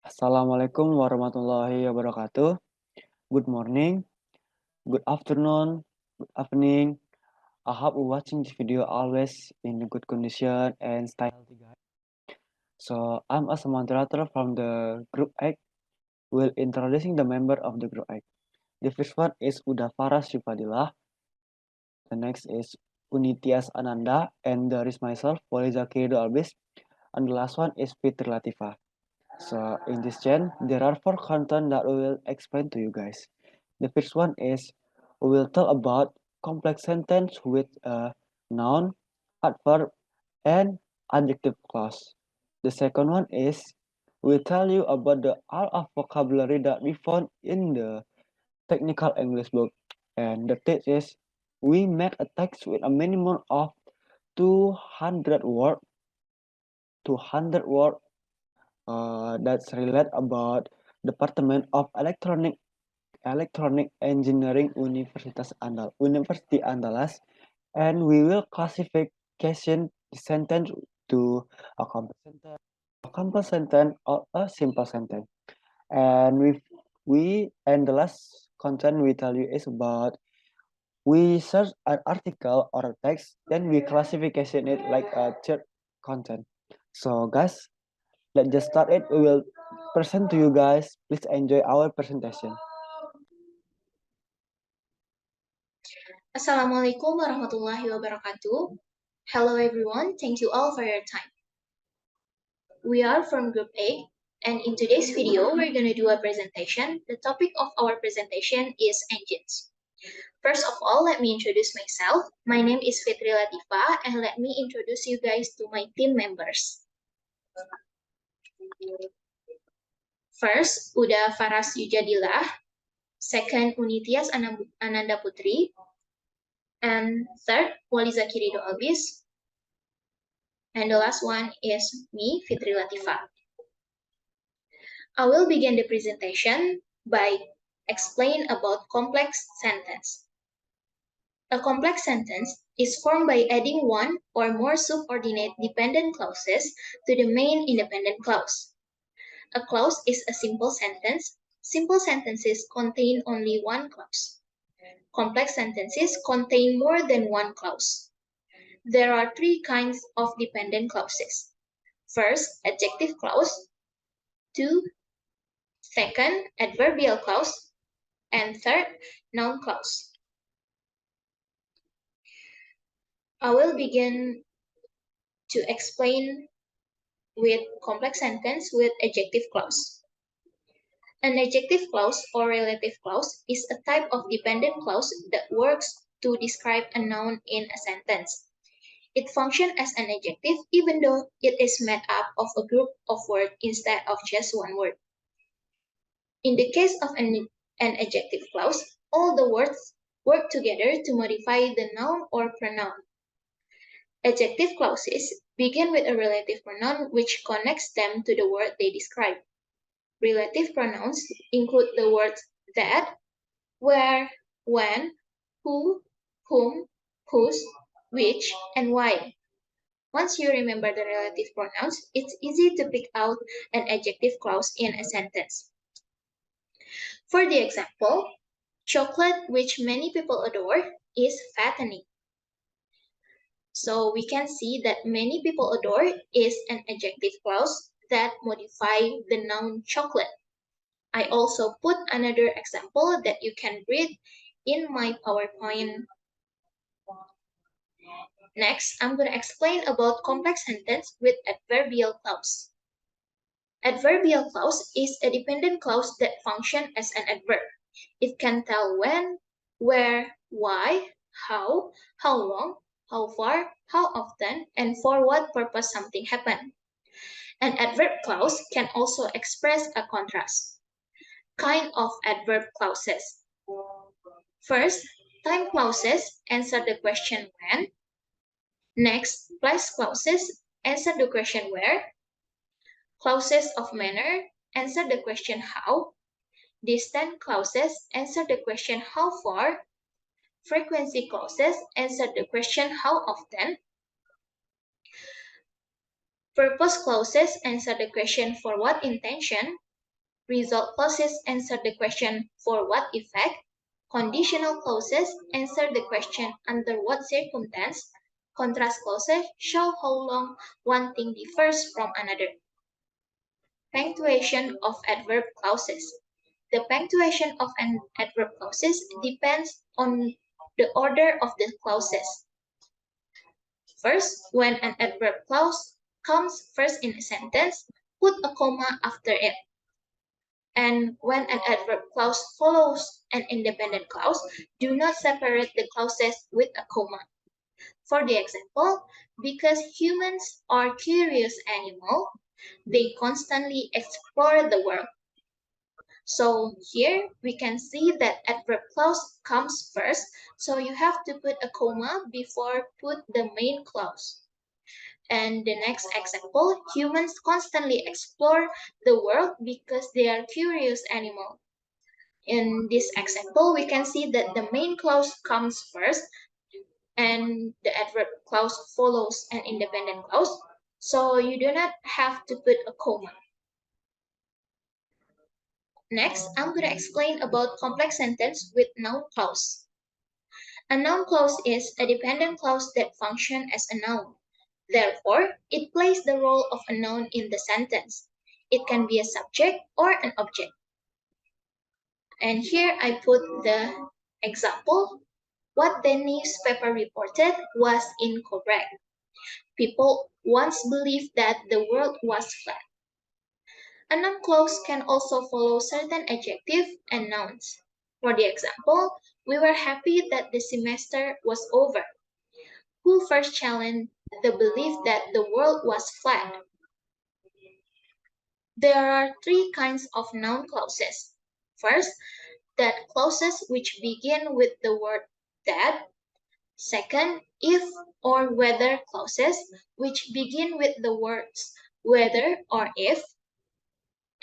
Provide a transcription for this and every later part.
Assalamualaikum warahmatullahi wabarakatuh. Good morning, good afternoon, good evening. I hope you watching this video always in good condition and stay healthy, guys. So I'm as a moderator from the group 8. Will introducing the member of the group 8. The first one is Farras Yufadillah. The next is Tyas Ananda, and there is myself, Walizaqhi Ridhoallbis, and the last one is Fitri Latifa. So in this channel, there are 4 content that we will explain to you guys. The first one is we will talk about complex sentence with a noun, adverb, and adjective clause. The second one is we'll tell you about the all of vocabulary that we found in the technical English book. And the third is we make a text with a minimum of 200 word, 200 word that's relate about Department of Electronic Engineering University Andalas, and we will classification the sentence to a complex sentence or a simple sentence. And and the last content we tell you is about we search an article or a text, then we classification it like a third content. So guys, let's just start it. We will present to you guys. Please enjoy our presentation. Assalamualaikum warahmatullahi wabarakatuh. Hello everyone, thank you all for your time. We are from Group A, and in today's video, we're going to do a presentation. The topic of our presentation is engines. First of all, let me introduce myself. My name is Fitri Latifa, and let me introduce you guys to my team members. First, Farras Yufadillah. Second, Tyas Ananda Putri. And third, Walizaqhi Ridhoallbis. And the last one is me, Fitri Latifa. I will begin the presentation by explaining about complex sentence. A complex sentence is formed by adding one or more subordinate dependent clauses to the main independent clause. A clause is a simple sentence. Simple sentences contain only one clause. Complex sentences contain more than one clause. There are 3 kinds of dependent clauses. First, adjective clause. 2, second, adverbial clause. And third, noun clause. I will begin to explain with complex sentence with adjective clause. An adjective clause or relative clause is a type of dependent clause that works to describe a noun in a sentence. It functions as an adjective even though it is made up of a group of words instead of just one word. In the case of an adjective clause, all the words work together to modify the noun or pronoun. Adjective clauses begin with a relative pronoun which connects them to the word they describe. Relative pronouns include the words that, where, when, who, whom, whose, which, and why. Once you remember the relative pronouns, it's easy to pick out an adjective clause in a sentence. For the example, chocolate, which many people adore, is fattening. So we can see that many people adore is an adjective clause that modify the noun chocolate. I also put another example that you can read in my PowerPoint. Next, I'm going to explain about complex sentence with adverbial clause. Adverbial clause is a dependent clause that functions as an adverb. It can tell when, where, why, how long, how far, how often, and for what purpose something happened. An adverb clause can also express a contrast. Kind of adverb clauses. First, time clauses answer the question when. Next, place clauses answer the question where. Clauses of manner answer the question how. Distance clauses answer the question how far. Frequency clauses answer the question how often. Purpose clauses answer the question for what intention. Result clauses answer the question for what effect. Conditional clauses answer the question under what circumstance. Contrast clauses show how long one thing differs from another. Punctuation of adverb clauses. The punctuation of an adverb clauses depends on the order of the clauses. First, when an adverb clause comes first in a sentence, put a comma after it. And when an adverb clause follows an independent clause, do not separate the clauses with a comma. For the example, because humans are curious animals, they constantly explore the world. So here we can see that adverb clause comes first, so you have to put a comma before put the main clause. And the next example, humans constantly explore the world because they are curious animals. In this example, we can see that the main clause comes first and the adverb clause follows an independent clause. So you do not have to put a comma. Next, I'm going to explain about complex sentence with noun clause. A noun clause is a dependent clause that functions as a noun. Therefore, it plays the role of a noun in the sentence. It can be a subject or an object. And here I put the example. What the newspaper reported was incorrect. People once believed that the world was flat. A noun clause can also follow certain adjectives and nouns. For the example, we were happy that the semester was over. Who first challenged the belief that the world was flat? There are three kinds of noun clauses. First, that clauses which begin with the word that. Second, if or whether clauses which begin with the words whether or if.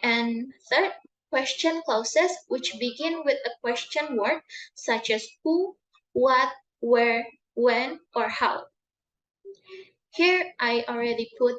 And third, question clauses which begin with a question word such as who, what, where, when, or how. Here I already put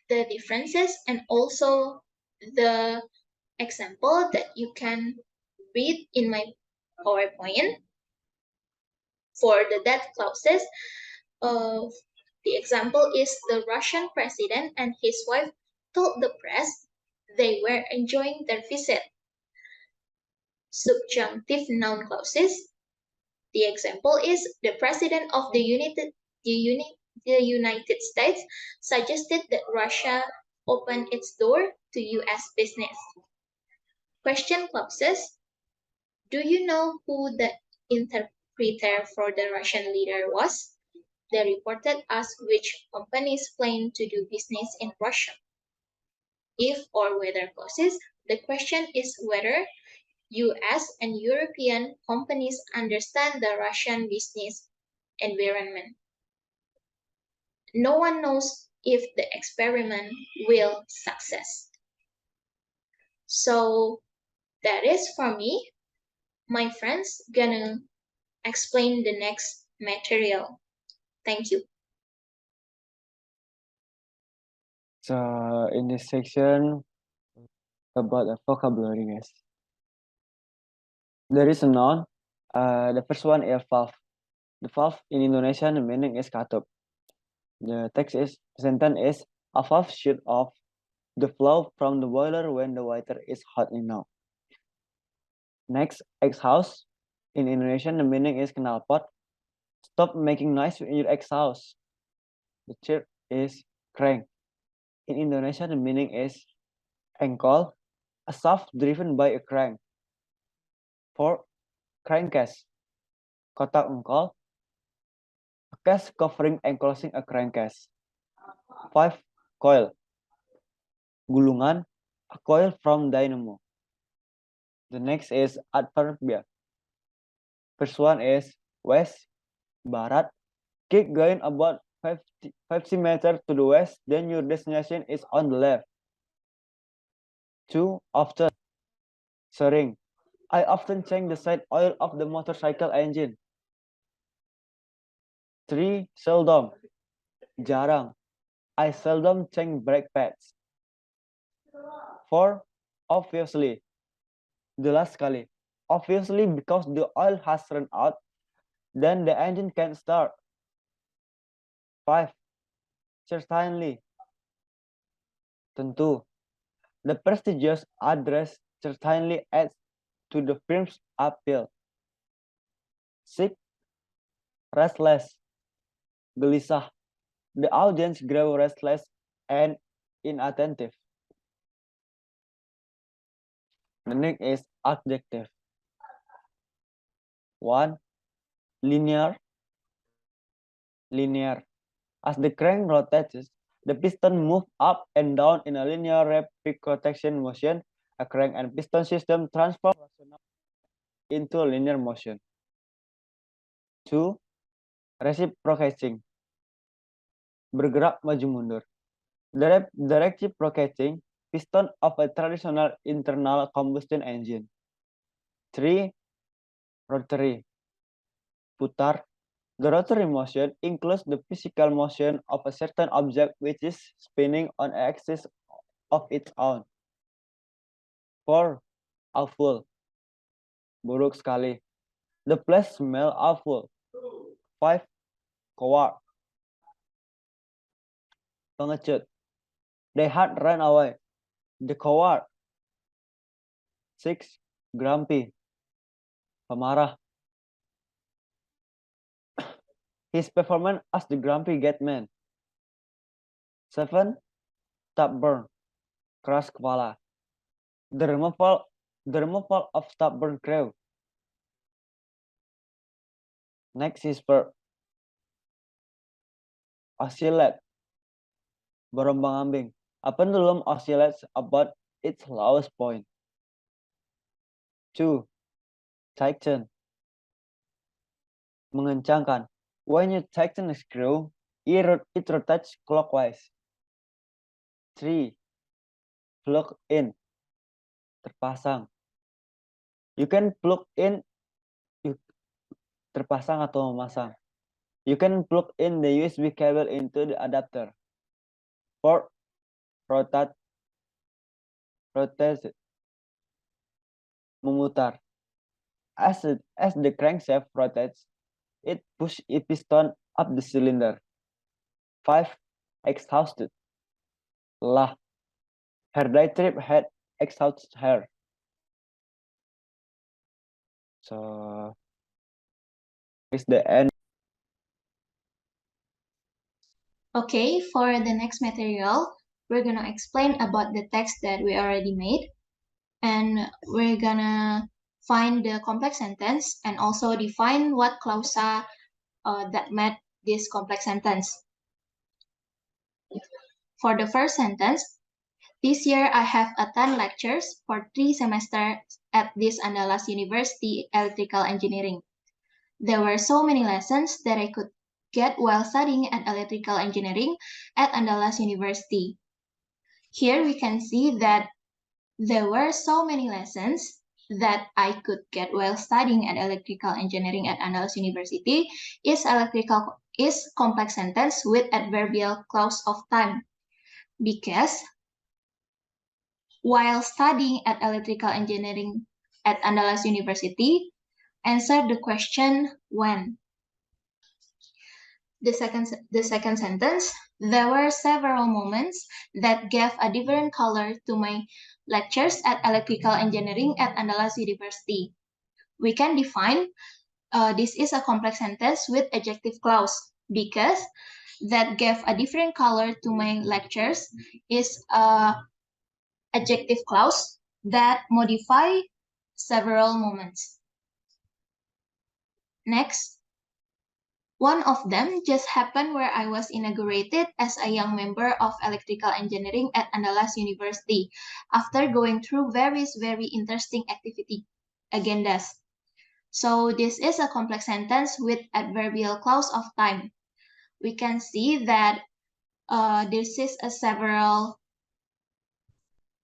the differences and also the example that you can read in my PowerPoint. For the that clauses, the example is the Russian president and his wife told the press they were enjoying their visit. Subjunctive noun clauses. The example is the president of the United States suggested that Russia open its door to US business. Question clauses. Do you know who the interpreter for the Russian leader was? They reported us which companies plan to do business in Russia. If or whether clauses, the question is whether US and European companies understand the Russian business environment. No one knows if the experiment will success. So that is for me. My friends gonna explain the next material. Thank you. So in this section about the vocabulary, guys, there is a noun. The first one is valve. The valve in Indonesian the meaning is katup. The sentence is a valve shut off the flow from the boiler when the water is hot enough. Next, exhaust. In Indonesian, the meaning is knalpot. Stop making noise in your exhaust. The third is crank. In Indonesian, the meaning is engkol, a shaft driven by a crank. Four, crankcase. Kotak engkol, a case covering enclosing a crankcase. Five, coil. Gulungan, a coil from dynamo. The next is adverbia. First one is west, barat. Keep going about 50 meters to the west, then your destination is on the left. 2. Often. Sering. I often change the side oil of the motorcycle engine. 3. Seldom. Jarang. I seldom change brake pads. 4. Obviously. Jelas sekali. Obviously, because the oil has run out, then the engine can start. 5. Certainly. Tentu. The prestigious address certainly adds to the film's appeal. 6. Restless. Gelisah. The audience grew restless and inattentive. The next is adjective. 1. Linear. Linear. As the crank rotates, the piston move up and down in a linear rapid rotation motion. A crank and piston system transform into a linear motion. 2. Reciprocating. Bergerak maju mundur. The reciprocating piston of a traditional internal combustion engine. 3. Rotary. Putar. The rotary motion includes the physical motion of a certain object which is spinning on an axis of its own. 4. Awful. Buruk sekali. The place smell awful. 5. Coward. Pengecut. They had run away. The coward. 6. Grumpy. Pemarah. His performance as the grumpy Gatman. 7. Stubborn. Keras kepala. The removal of stubborn crew. Next is verb. Oscillate. Berombang-ambing. A pendulum oscillates about its lowest point. 2. Tighten. Mengencangkan. When you tighten a screw, it rotates clockwise. 3. Plug in. Terpasang. You can plug in, terpasang atau memasang. You can plug in the USB cable into the adapter. 4. Rotate. Memutar. As the crankshaft rotates, it pushes a piston up the cylinder. 5. Exhausted. Lah. Her diatribe had exhausted her. So, is the end. Okay, for the next material, we're gonna explain about the text that we already made. And we're gonna find the complex sentence and also define what clausa that made this complex sentence. For the first sentence, this year I have attended lectures for 3 semesters at this Andalas University Electrical Engineering. There were so many lessons that I could get while studying at electrical engineering at Andalas University. Here we can see that there were so many lessons that I could get while studying at electrical engineering at Andalas University is complex sentence with adverbial clause of time, because while studying at electrical engineering at Andalas University, answer the question when. The second sentence, there were several moments that gave a different color to my lectures at electrical engineering at Andalas University. We can define this is a complex sentence with adjective clause, because that gave a different color to my lectures is a adjective clause that modify several moments. Next, one of them just happened where I was inaugurated as a young member of electrical engineering at Andalas University after going through various very interesting activity agendas. So this is a complex sentence with adverbial clause of time. We can see that this is a several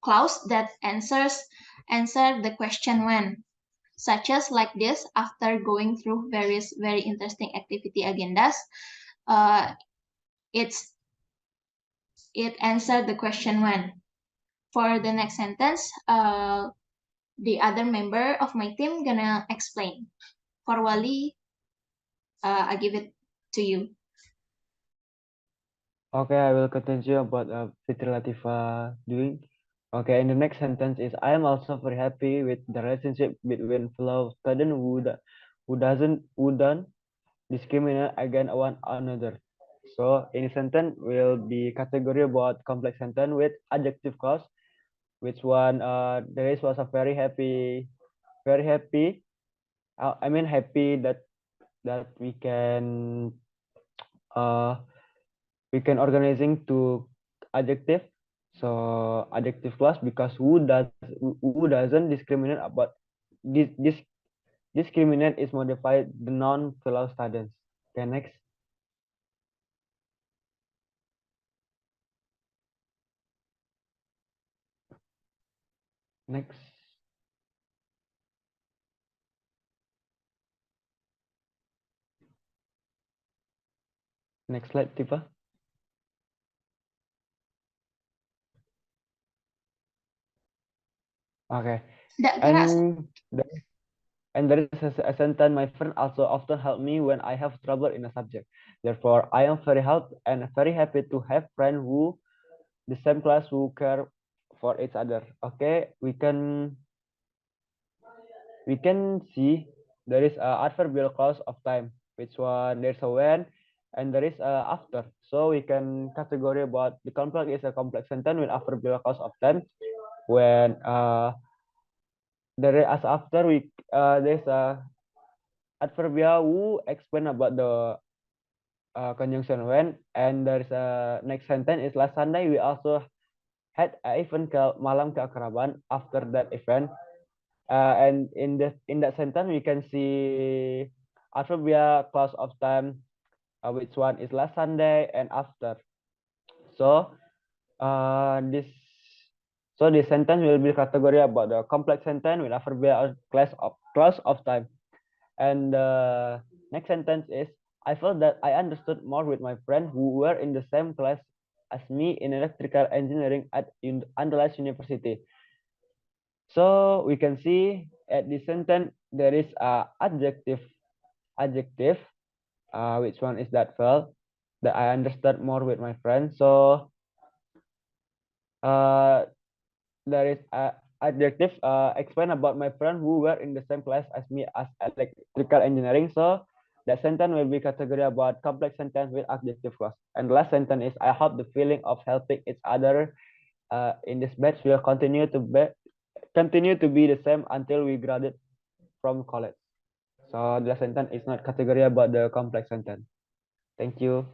clause that answer the question when, such as like this, after going through various very interesting activity agendas, it answered the question when. For the next sentence, the other member of my team gonna explain. For Wali, I give it to you. Okay, I will continue about Fitri Latifa doing. Okay, in the next sentence is I am also very happy with the relationship between fellow students who don't discriminate against one another. So in sentence will be category about complex sentence with adjective clause. Which one? There is was a very happy. I mean happy that uh we can organizing to adjective. So adjective clause because who doesn't discriminate about this discriminate is modified the non fellow students. Okay, next. Next. Next slide, Tifa. Okay. Nggak gerak. And there is a sentence my friend also often help me when I have trouble in a subject. Therefore, I am very happy to have friends who the same class who care for each other. Okay, we can see there is a adverbial clause of time, which one there's a when and there is a after. So we can category about the complex is a complex sentence with adverbial clause of time when there is as after we there's a adverbia who explain about the conjunction when, and there's a next sentence is last Sunday we also had a event malam keakraban after that event. And in that sentence we can see adverbia clause of time, which one is last Sunday and after. So this this sentence will be category about the complex sentence with adverbia clause of time. And the next sentence is I felt that I understood more with my friend who were in the same class as me in electrical engineering at Andalas University. So we can see at this sentence there is a adjective. Which one is that felt that I understood more with my friend. So uh, there is a adjective explain about my friend who were in the same class as me as electrical engineering. So that sentence will be category about complex sentence with adjective clause. And the last sentence is I hope the feeling of helping each other in this batch will continue to be the same until we graduate from college. So the sentence is not category about the complex sentence. Thank you.